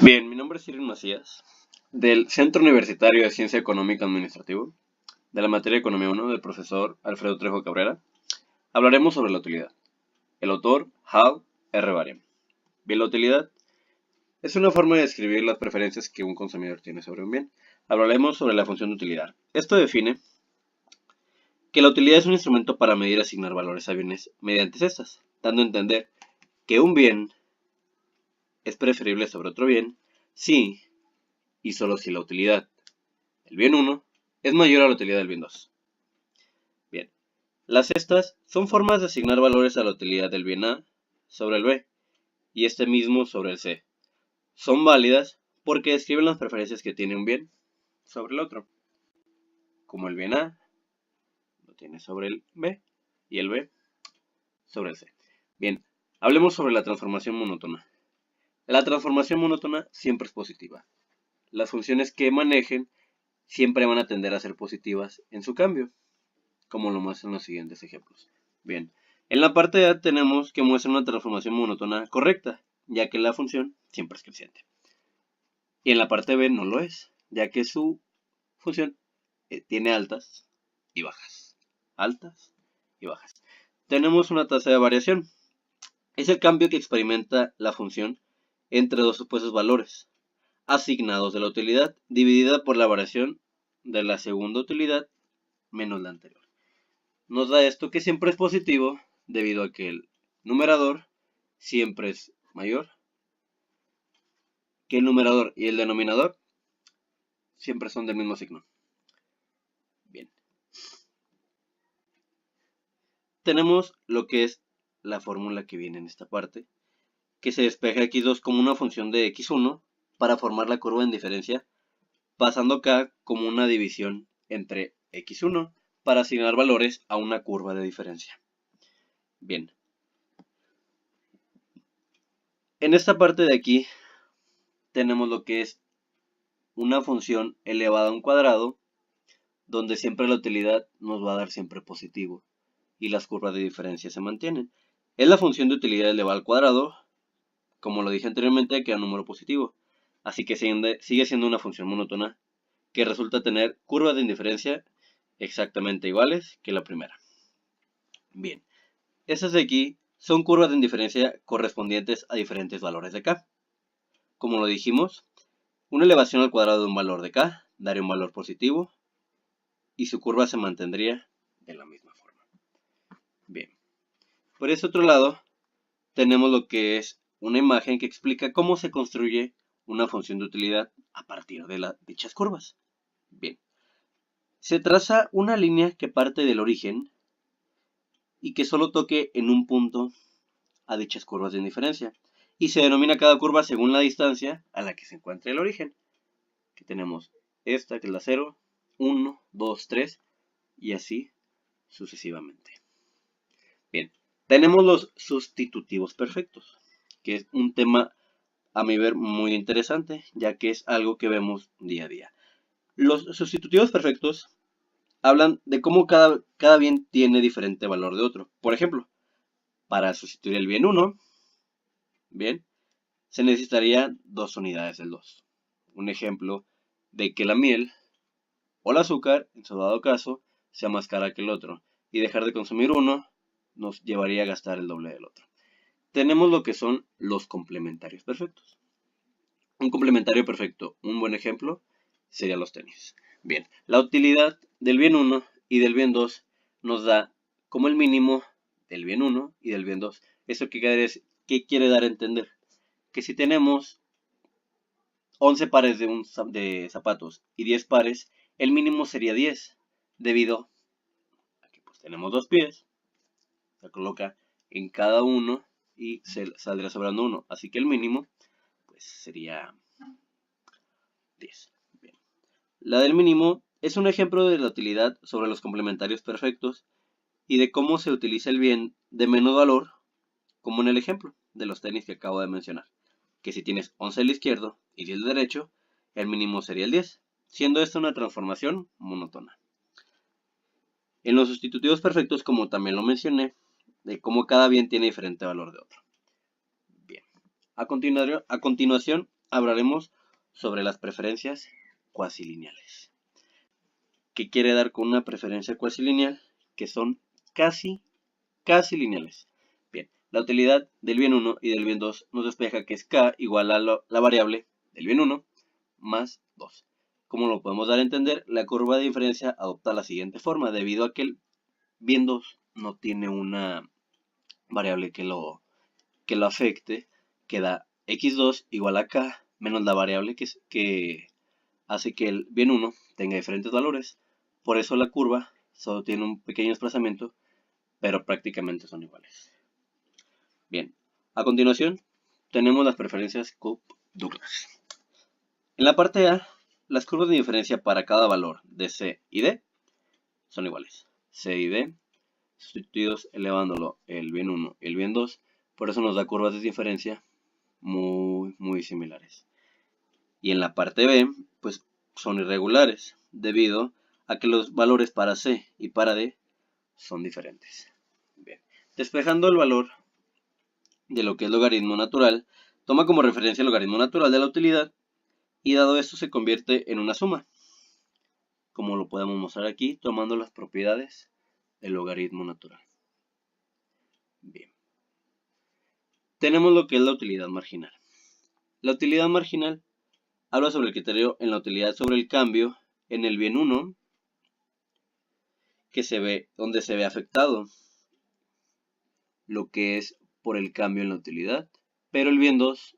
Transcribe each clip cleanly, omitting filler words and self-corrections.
Bien, mi nombre es Irving Macías, del Centro Universitario de Ciencia Económica Administrativo, de la materia Economía 1 del profesor Alfredo Trejo Cabrera. Hablaremos sobre la utilidad. El autor, Hal R. Varian. Bien, la utilidad es una forma de describir las preferencias que un consumidor tiene sobre un bien. Hablaremos sobre la función de utilidad. Esto define que la utilidad es un instrumento para medir y asignar valores a bienes mediante cestas, dando a entender que un bien es preferible sobre otro bien si y solo si la utilidad del bien 1 es mayor a la utilidad del bien 2. Bien, las cestas son formas de asignar valores a la utilidad del bien A sobre el B y este mismo sobre el C. Son válidas porque describen las preferencias que tiene un bien sobre el otro, como el bien A lo tiene sobre el B y el B sobre el C. Bien, hablemos sobre la transformación monótona. La transformación monótona siempre es positiva. Las funciones que manejen siempre van a tender a ser positivas en su cambio, como lo muestran los siguientes ejemplos. Bien, en la parte A tenemos que muestra una transformación monótona correcta, ya que la función siempre es creciente. Y en la parte B no lo es, ya que su función tiene altas y bajas. Altas y bajas. Tenemos una tasa de variación. Es el cambio que experimenta la función entre dos supuestos valores asignados de la utilidad, dividida por la variación de la segunda utilidad menos la anterior. Nos da esto que siempre es positivo debido a que el numerador siempre es mayor que el numerador y el denominador siempre son del mismo signo. Bien. Tenemos lo que es la fórmula que viene en esta parte, que se despeja x2 como una función de x1 para formar la curva en diferencia, pasando acá como una división entre x1 para asignar valores a una curva de diferencia. Bien. En esta parte de aquí tenemos lo que es una función elevada a un cuadrado, donde siempre la utilidad nos va a dar siempre positivo y las curvas de diferencia se mantienen. Es la función de utilidad elevada al cuadrado, como lo dije anteriormente, que da un número positivo. Así que sigue siendo una función monótona que resulta tener curvas de indiferencia exactamente iguales que la primera. Bien, esas de aquí son curvas de indiferencia correspondientes a diferentes valores de k. Como lo dijimos, una elevación al cuadrado de un valor de k daría un valor positivo y su curva se mantendría de la misma forma. Bien, por ese otro lado tenemos lo que es una imagen que explica cómo se construye una función de utilidad a partir de dichas curvas. Bien, se traza una línea que parte del origen y que solo toque en un punto a dichas curvas de indiferencia y se denomina cada curva según la distancia a la que se encuentra el origen. Que tenemos esta que es la 0, 1, 2, 3 y así sucesivamente. Bien, tenemos los sustitutivos perfectos, que es un tema a mi ver muy interesante, ya que es algo que vemos día a día. Los sustitutivos perfectos hablan de cómo cada bien tiene diferente valor de otro. Por ejemplo, para sustituir el bien 1, bien, se necesitarían 2 unidades del 2. Un ejemplo de que la miel o el azúcar, en su dado caso, sea más cara que el otro, y dejar de consumir uno nos llevaría a gastar el doble del otro. Tenemos lo que son los complementarios perfectos. Un complementario perfecto, un buen ejemplo, serían los tenis. Bien, la utilidad del bien 1 y del bien 2 nos da como el mínimo del bien 1 y del bien 2. ¿Eso qué quiere dar a entender? Que si tenemos 11 pares de zapatos y 10 pares, el mínimo sería 10, debido a que pues, tenemos 2 pies, se coloca en cada uno y se saldría sobrando uno. Así que el mínimo pues sería 10. Bien. La del mínimo es un ejemplo de la utilidad sobre los complementarios perfectos y de cómo se utiliza el bien de menos valor, como en el ejemplo de los tenis que acabo de mencionar. Que si tienes 11 del izquierdo y 10 del derecho, el mínimo sería el 10, siendo esta una transformación monótona. En los sustitutivos perfectos, como también lo mencioné, de cómo cada bien tiene diferente valor de otro. Bien. A continuación, hablaremos sobre las preferencias cuasilineales. ¿Qué quiere dar con una preferencia cuasilineal? Que son casi lineales. Bien, la utilidad del bien 1 y del bien 2 nos despeja que es k igual a la variable del bien 1 más 2. Como lo podemos dar a entender, la curva de diferencia adopta la siguiente forma, debido a que el bien 2 no tiene una variable que lo afecte, queda x2 igual a k menos la variable que hace que el bien 1 tenga diferentes valores. Por eso la curva solo tiene un pequeño desplazamiento, pero prácticamente son iguales. Bien, a continuación tenemos las preferencias Cobb-Douglas. En la parte A, las curvas de diferencia para cada valor de C y D son iguales. C y D sustituidos elevándolo el bien 1 y el bien 2, por eso nos da curvas de diferencia muy similares. Y en la parte B, pues son irregulares, debido a que los valores para C y para D son diferentes. Bien, despejando el valor de lo que es logaritmo natural, toma como referencia el logaritmo natural de la utilidad y dado esto se convierte en una suma, como lo podemos mostrar aquí, tomando las propiedades del logaritmo natural. Bien. Tenemos lo que es la utilidad marginal. La utilidad marginal habla sobre el criterio en la utilidad sobre el cambio en el bien 1 donde se ve afectado lo que es por el cambio en la utilidad, pero el bien 2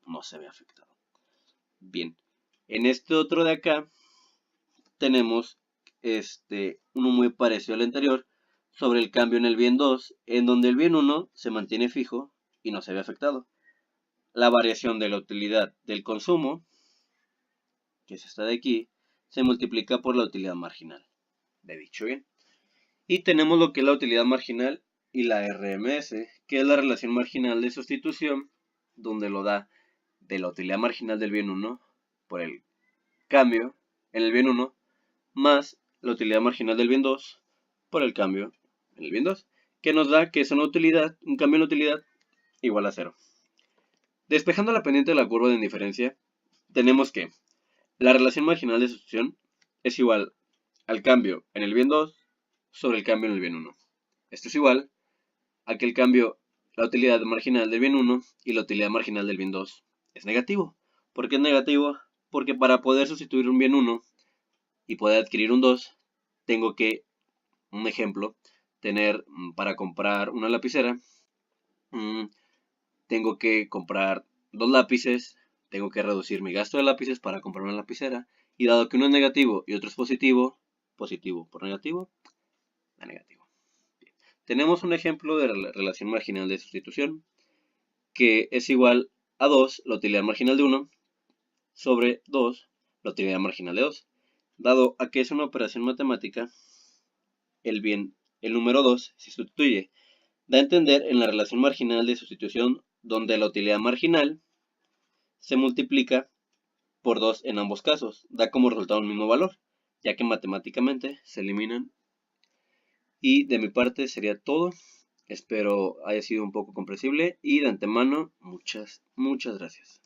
no se ve afectado. Bien, en este otro de acá tenemos uno muy parecido al anterior sobre el cambio en el bien 2, en donde el bien 1 se mantiene fijo y no se ve afectado. La variación de la utilidad del consumo, que es esta de aquí, se multiplica por la utilidad marginal de dicho bien. Y tenemos lo que es la utilidad marginal y la RMS, que es la relación marginal de sustitución, donde lo da de la utilidad marginal del bien 1 por el cambio en el bien 1 más la utilidad marginal del bien 2 por el cambio en el bien 2, que nos da que es un cambio en la utilidad igual a 0. Despejando la pendiente de la curva de indiferencia, tenemos que la relación marginal de sustitución es igual al cambio en el bien 2 sobre el cambio en el bien 1. Esto es igual a que el cambio, la utilidad marginal del bien 1 y la utilidad marginal del bien 2 es negativo. ¿Por qué es negativo? Porque para poder sustituir un bien 1 y poder adquirir un 2, tengo que, un ejemplo, tener para comprar una lapicera, tengo que comprar 2 lápices, tengo que reducir mi gasto de lápices para comprar una lapicera, y dado que uno es negativo y otro es positivo, positivo por negativo, da negativo. Bien. Tenemos un ejemplo de la relación marginal de sustitución, que es igual a 2, la utilidad marginal de 1, sobre 2, la utilidad marginal de 2. Dado a que es una operación matemática, el número 2 se sustituye. Da a entender en la relación marginal de sustitución, donde la utilidad marginal se multiplica por 2 en ambos casos. Da como resultado el mismo valor, ya que matemáticamente se eliminan. Y de mi parte sería todo. Espero haya sido un poco comprensible y de antemano muchas gracias.